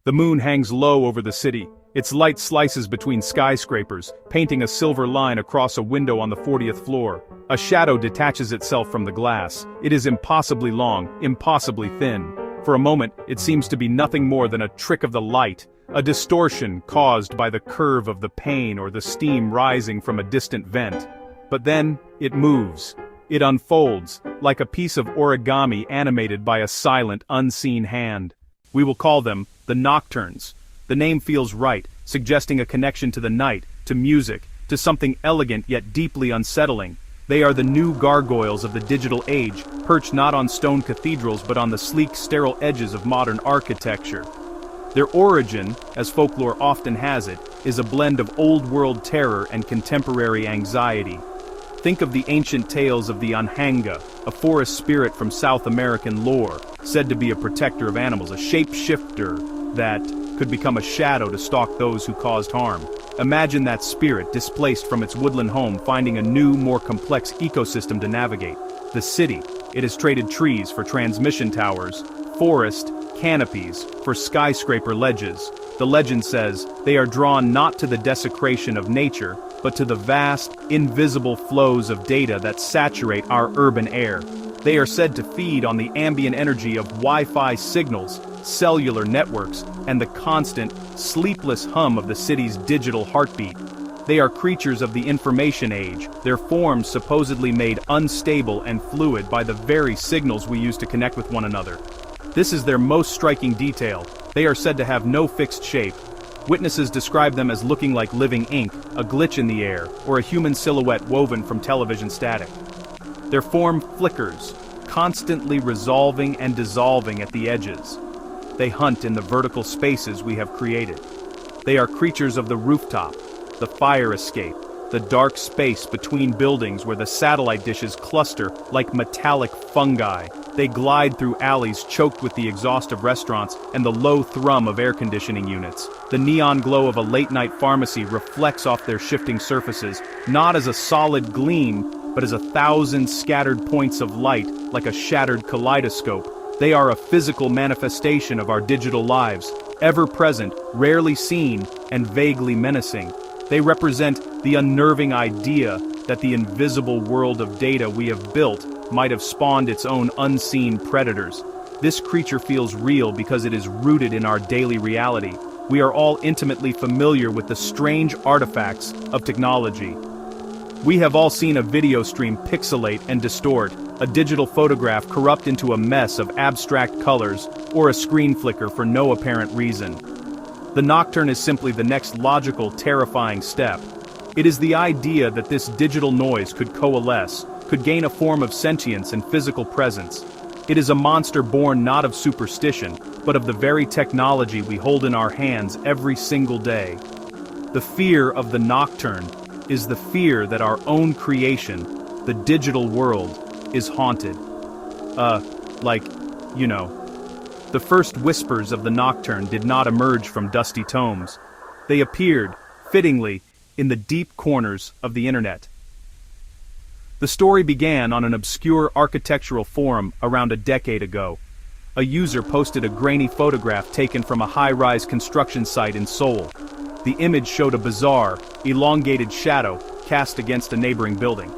The moon hangs low over the city. Its light slices between skyscrapers, painting a silver line across a window on the 40th floor. A shadow detaches itself from the glass. It is impossibly long, impossibly thin. For a moment, it seems to be nothing more than a trick of the light, a distortion caused by the curve of the pane or the steam rising from a distant vent. But then, it moves. It unfolds, like a piece of origami animated by a silent, unseen hand. We will call them the Nocturnes. The name feels right, suggesting a connection to the night, to music, to something elegant yet deeply unsettling. They are the new gargoyles of the digital age, perched not on stone cathedrals but on the sleek, sterile edges of modern architecture. Their origin, as folklore often has it, is a blend of old-world terror and contemporary anxiety. Think of the ancient tales of the Anhanga, a forest spirit from South American lore, said to be a protector of animals, a shapeshifter that could become a shadow to stalk those who caused harm. Imagine that spirit, displaced from its woodland home, finding a new, more complex ecosystem to navigate. The city. It has traded trees for transmission towers, forest canopies for skyscraper ledges. The legend says they are drawn not to the desecration of nature, but to the vast, invisible flows of data that saturate our urban air. They are said to feed on the ambient energy of Wi-Fi signals, cellular networks, and the constant, sleepless hum of the city's digital heartbeat. They are creatures of the information age, their forms supposedly made unstable and fluid by the very signals we use to connect with one another. This is their most striking detail. They are said to have no fixed shape. Witnesses describe them as looking like living ink, a glitch in the air, or a human silhouette woven from television static. Their form flickers, constantly resolving and dissolving at the edges. They hunt in the vertical spaces we have created. They are creatures of the rooftop, the fire escape, the dark space between buildings where the satellite dishes cluster like metallic fungi. They glide through alleys choked with the exhaust of restaurants and the low thrum of air conditioning units. The neon glow of a late-night pharmacy reflects off their shifting surfaces, not as a solid gleam, but as 1,000 scattered points of light, like a shattered kaleidoscope. They are a physical manifestation of our digital lives, ever-present, rarely seen, and vaguely menacing. They represent the unnerving idea that the invisible world of data we have built might have spawned its own unseen predators. This creature feels real because it is rooted in our daily reality. We are all intimately familiar with the strange artifacts of technology. We have all seen a video stream pixelate and distort, a digital photograph corrupt into a mess of abstract colors, or a screen flicker for no apparent reason. The Nocturne is simply the next logical, terrifying step. It is the idea that this digital noise could coalesce, could gain a form of sentience and physical presence. It is a monster born not of superstition, but of the very technology we hold in our hands every single day. The fear of the Nocturne is the fear that our own creation, the digital world, is haunted. The first whispers of the Nocturne did not emerge from dusty tomes. They appeared, fittingly, in the deep corners of the internet. The story began on an obscure architectural forum around a decade ago. A user posted a grainy photograph taken from a high-rise construction site in Seoul. The image showed a bizarre, elongated shadow cast against a neighboring building.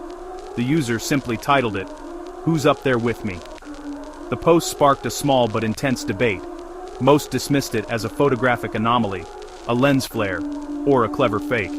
The user simply titled it, "Who's Up There With Me?" The post sparked a small but intense debate. Most dismissed it as a photographic anomaly, a lens flare, or a clever fake.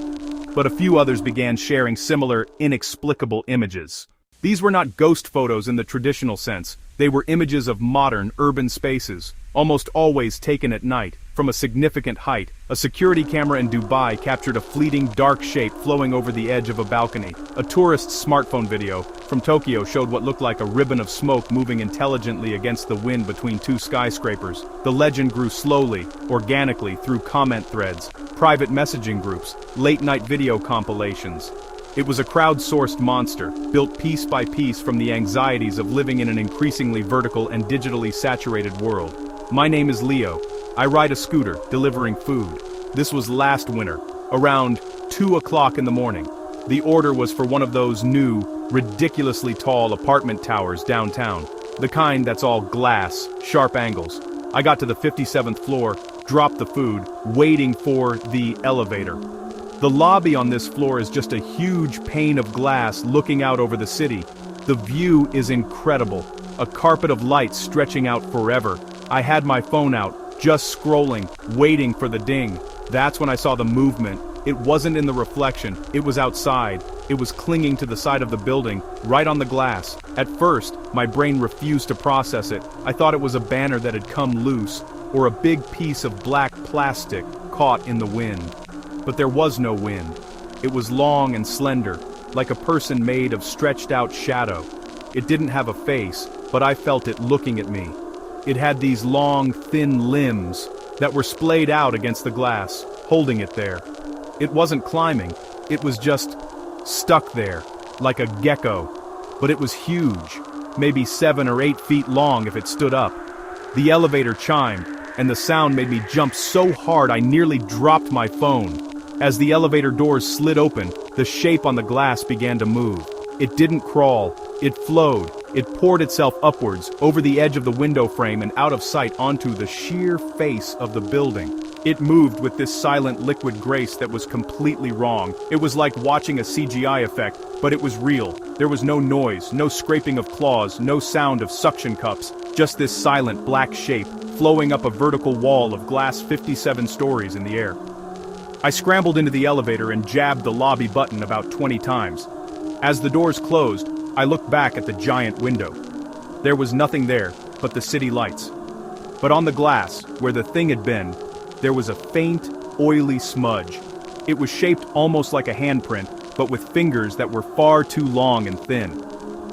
But a few others began sharing similar, inexplicable images. These were not ghost photos in the traditional sense. They were images of modern, urban spaces, almost always taken at night, from a significant height. A security camera in Dubai captured a fleeting dark shape flowing over the edge of a balcony. A tourist's smartphone video from Tokyo showed what looked like a ribbon of smoke moving intelligently against the wind between two skyscrapers. The legend grew slowly, organically, through comment threads, private messaging groups, late-night video compilations. It was a crowd-sourced monster, built piece by piece from the anxieties of living in an increasingly vertical and digitally saturated world. My name is Leo. I ride a scooter, delivering food. This was last winter, around 2 o'clock in the morning. The order was for one of those new, ridiculously tall apartment towers downtown. The kind that's all glass, sharp angles. I got to the 57th floor, drop the food, waiting for the elevator. The lobby on this floor is just a huge pane of glass looking out over the city. The view is incredible. A carpet of light stretching out forever. I had my phone out, just scrolling, waiting for the ding. That's when I saw the movement. It wasn't in the reflection, it was outside. It was clinging to the side of the building, right on the glass. At first, my brain refused to process it. I thought it was a banner that had come loose, or a big piece of black plastic caught in the wind. But there was no wind. It was long and slender, like a person made of stretched out shadow. It didn't have a face, but I felt it looking at me. It had these long, thin limbs that were splayed out against the glass, holding it there. It wasn't climbing, it was just stuck there, like a gecko. But it was huge, maybe 7 or 8 feet long if it stood up. The elevator chimed, and the sound made me jump so hard I nearly dropped my phone. As the elevator doors slid open, the shape on the glass began to move. It didn't crawl, it flowed. It poured itself upwards, over the edge of the window frame and out of sight onto the sheer face of the building. It moved with this silent liquid grace that was completely wrong. It was like watching a CGI effect, but it was real. There was no noise, no scraping of claws, no sound of suction cups, just this silent black shape, flowing up a vertical wall of glass 57 stories in the air. I scrambled into the elevator and jabbed the lobby button about 20 times. As the doors closed, I looked back at the giant window. There was nothing there but the city lights. But on the glass, where the thing had been, there was a faint, oily smudge. It was shaped almost like a handprint, but with fingers that were far too long and thin.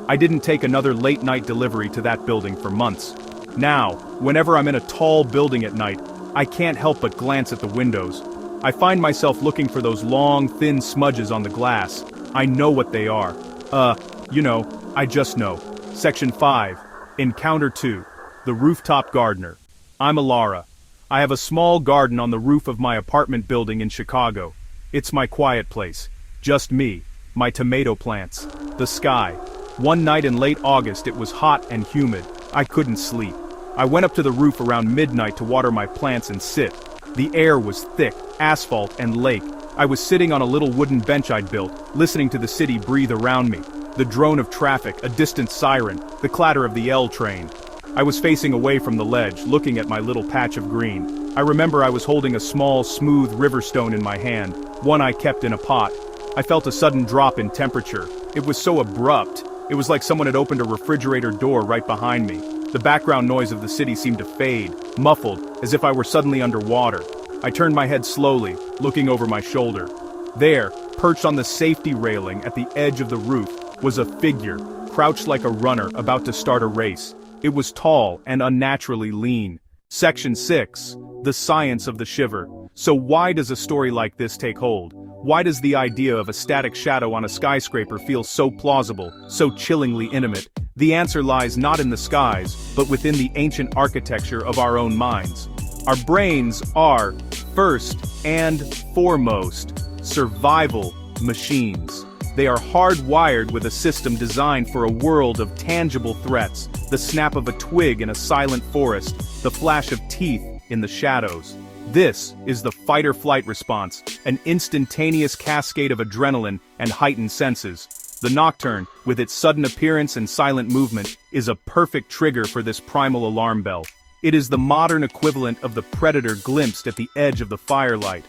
I didn't take another late-night delivery to that building for months. Now, whenever I'm in a tall building at night, I can't help but glance at the windows. I find myself looking for those long, thin smudges on the glass. I know what they are. I just know. Section 5. Encounter 2. The Rooftop Gardener. I'm Alara. I have a small garden on the roof of my apartment building in Chicago. It's my quiet place. Just me, my tomato plants, the sky. One night in late August it was hot and humid. I couldn't sleep. I went up to the roof around midnight to water my plants and sit. The air was thick, asphalt and lake. I was sitting on a little wooden bench I'd built, listening to the city breathe around me. The drone of traffic, a distant siren, the clatter of the L train. I was facing away from the ledge, looking at my little patch of green. I remember I was holding a small, smooth river stone in my hand, one I kept in a pot. I felt a sudden drop in temperature. It was so abrupt. It was like someone had opened a refrigerator door right behind me. The background noise of the city seemed to fade, muffled, as if I were suddenly underwater. I turned my head slowly, looking over my shoulder. There, perched on the safety railing at the edge of the roof, was a figure, crouched like a runner about to start a race. It was tall and unnaturally lean. Section 6. The Science of the Shiver. So why does a story like this take hold? Why does the idea of a static shadow on a skyscraper feel so plausible, so chillingly intimate? The answer lies not in the skies, but within the ancient architecture of our own minds. Our brains are, first and foremost, survival machines. They are hardwired with a system designed for a world of tangible threats, the snap of a twig in a silent forest, the flash of teeth in the shadows. This is the fight-or-flight response, an instantaneous cascade of adrenaline and heightened senses. The nocturne, with its sudden appearance and silent movement, is a perfect trigger for this primal alarm bell. It is the modern equivalent of the predator glimpsed at the edge of the firelight.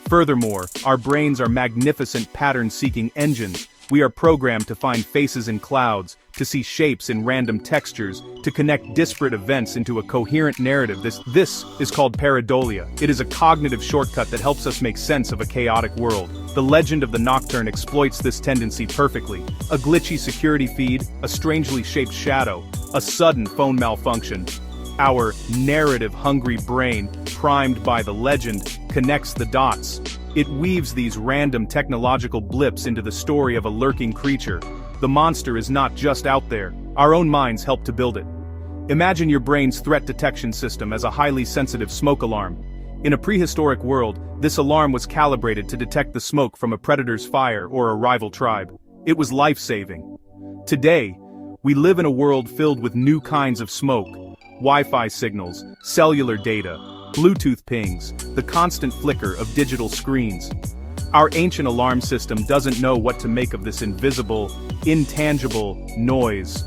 Furthermore, our brains are magnificent pattern-seeking engines. We are programmed to find faces in clouds, to see shapes in random textures, to connect disparate events into a coherent narrative. This is called pareidolia. It is a cognitive shortcut that helps us make sense of a chaotic world. The legend of the Nocturne exploits this tendency perfectly. A glitchy security feed, a strangely shaped shadow, a sudden phone malfunction. Our narrative-hungry brain, primed by the legend, connects the dots. It weaves these random technological blips into the story of a lurking creature. The monster is not just out there. Our own minds help to build it. Imagine your brain's threat detection system as a highly sensitive smoke alarm. In a prehistoric world, this alarm was calibrated to detect the smoke from a predator's fire or a rival tribe. It was life-saving. Today, we live in a world filled with new kinds of smoke. Wi-Fi signals, cellular data, Bluetooth pings, the constant flicker of digital screens. Our ancient alarm system doesn't know what to make of this invisible, intangible noise.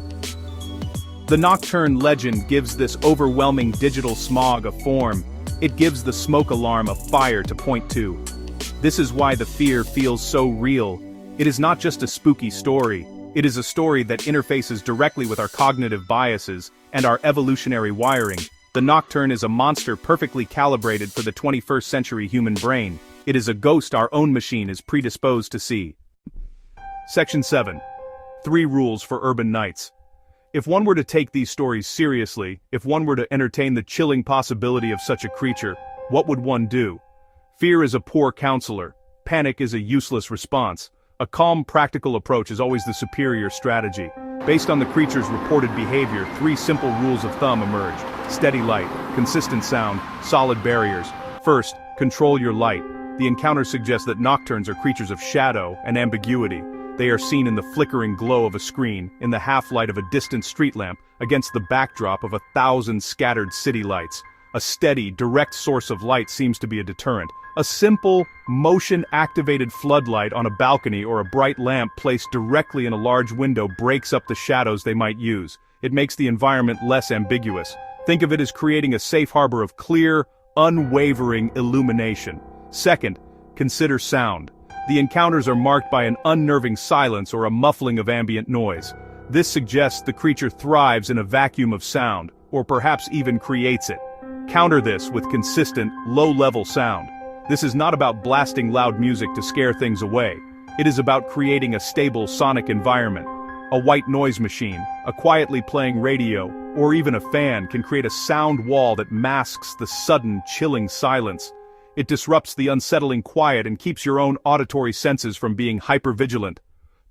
The nocturne legend gives this overwhelming digital smog a form. It gives the smoke alarm a fire to point to. This is why the fear feels so real. It is not just a spooky story. It is a story that interfaces directly with our cognitive biases and our evolutionary wiring. The nocturne is a monster perfectly calibrated for the 21st century human brain. It is a ghost our own machine is predisposed to see. Section 7. 3 Rules for Urban Nights. If one were to take these stories seriously, if one were to entertain the chilling possibility of such a creature, what would one do? Fear is a poor counselor. Panic is a useless response. A calm, practical approach is always the superior strategy. Based on the creature's reported behavior, 3 simple rules of thumb emerge. Steady light, consistent sound, solid barriers. First, control your light. The encounter suggests that nocturnes are creatures of shadow and ambiguity. They are seen in the flickering glow of a screen, in the half-light of a distant street lamp, against the backdrop of 1,000 scattered city lights. A steady, direct source of light seems to be a deterrent. A simple, motion-activated floodlight on a balcony or a bright lamp placed directly in a large window breaks up the shadows they might use. It makes the environment less ambiguous. Think of it as creating a safe harbor of clear, unwavering illumination. Second, consider sound. The encounters are marked by an unnerving silence or a muffling of ambient noise. This suggests the creature thrives in a vacuum of sound, or perhaps even creates it. Counter this with consistent, low-level sound. This is not about blasting loud music to scare things away. It is about creating a stable sonic environment. A white noise machine, a quietly playing radio, or even a fan can create a sound wall that masks the sudden, chilling silence. It disrupts the unsettling quiet and keeps your own auditory senses from being hypervigilant.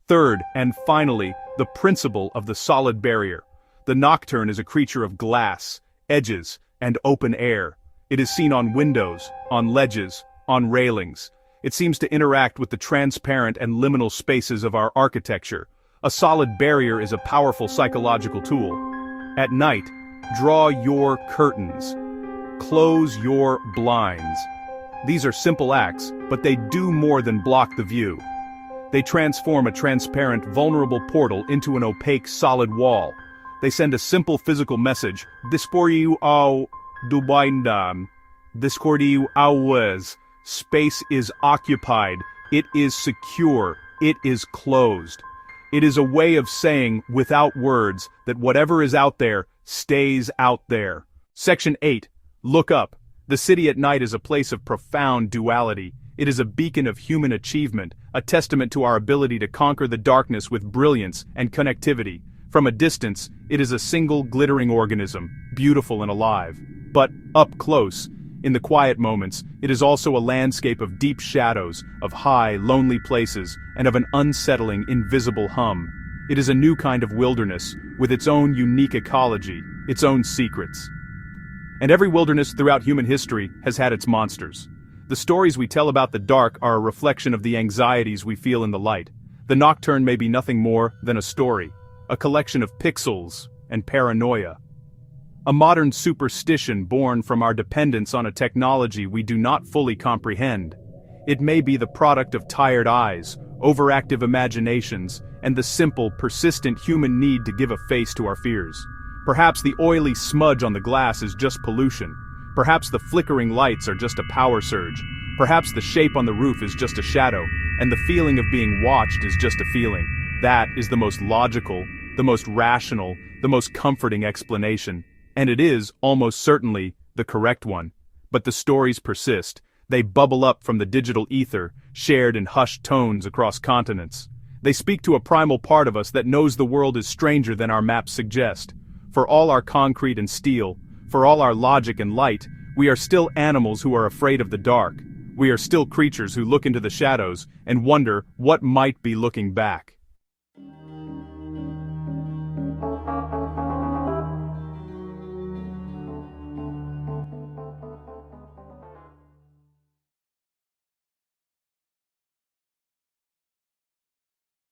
Third, and finally, the principle of the solid barrier. The nocturne is a creature of glass, edges, and open air. It is seen on windows, on ledges, on railings. It seems to interact with the transparent and liminal spaces of our architecture. A solid barrier is a powerful psychological tool. At night, draw your curtains. Close your blinds. These are simple acts, but they do more than block the view. They transform a transparent, vulnerable portal into an opaque, solid wall. They send a simple physical message. Disporiu au dubaindam. Discordiu aues. Space is occupied. It is secure. It is closed. It is a way of saying, without words, that whatever is out there, stays out there. Section 8. Look up. The city at night is a place of profound duality. It is a beacon of human achievement, a testament to our ability to conquer the darkness with brilliance and connectivity. From a distance, it is a single glittering organism, beautiful and alive. But, up close, in the quiet moments, it is also a landscape of deep shadows, of high, lonely places, and of an unsettling, invisible hum. It is a new kind of wilderness, with its own unique ecology, its own secrets. And every wilderness throughout human history has had its monsters. The stories we tell about the dark are a reflection of the anxieties we feel in the light. The nocturne may be nothing more than a story, a collection of pixels and paranoia. A modern superstition born from our dependence on a technology we do not fully comprehend. It may be the product of tired eyes, overactive imaginations, and the simple, persistent human need to give a face to our fears. Perhaps the oily smudge on the glass is just pollution. Perhaps the flickering lights are just a power surge. Perhaps the shape on the roof is just a shadow, and the feeling of being watched is just a feeling. That is the most logical, the most rational, the most comforting explanation. And it is, almost certainly, the correct one. But the stories persist. They bubble up from the digital ether, shared in hushed tones across continents. They speak to a primal part of us that knows the world is stranger than our maps suggest. For all our concrete and steel, for all our logic and light, we are still animals who are afraid of the dark. We are still creatures who look into the shadows and wonder what might be looking back.